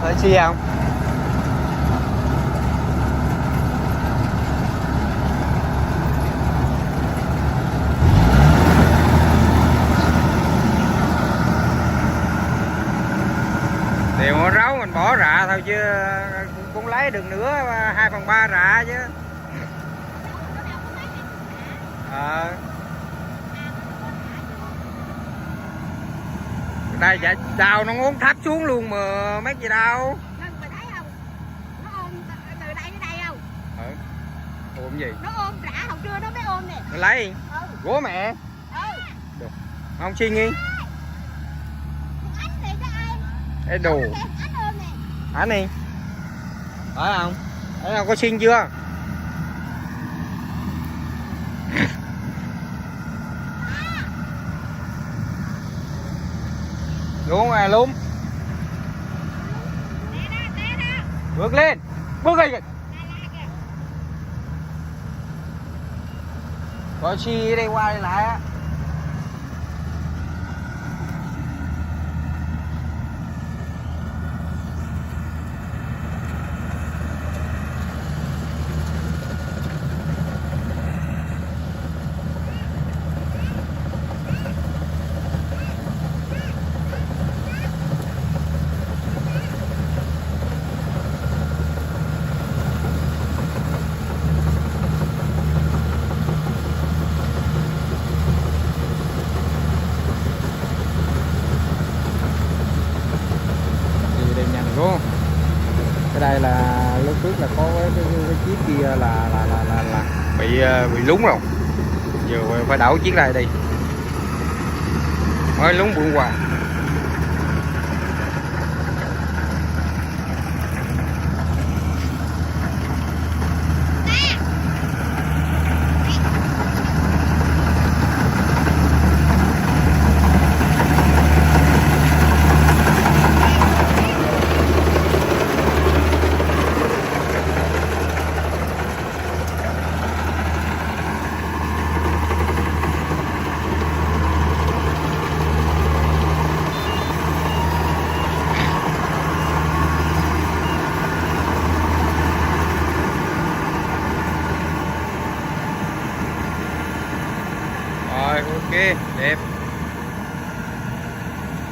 Phải xi không? Điều con ráo mình bỏ rạ thôi chứ cũng lấy được nữa 2/3 rạ chứ. Đây đào nó ngốn thấp xuống luôn mà mấy gì đâu. Mày thấy không? Nó ôm từ đây đến đây không? Ôm gì? Nó ôm rạ hồi trưa nó mới ôm nè. Nó lấy. Của mẹ. Được. Không suy nghĩ. Anh này cho ai? Ê đồ. Anh ôm nè. Anh đi. Phải không? Thấy không, có xin chưa? Luôn à luôn. Bước lên. Bước lên. Có chi đây qua đây lại á. Luôn. Cái đây là lúc trước là có cái chiếc kia là bị lún rồi, giờ phải đảo chiếc này đi mới lún bụi hoài.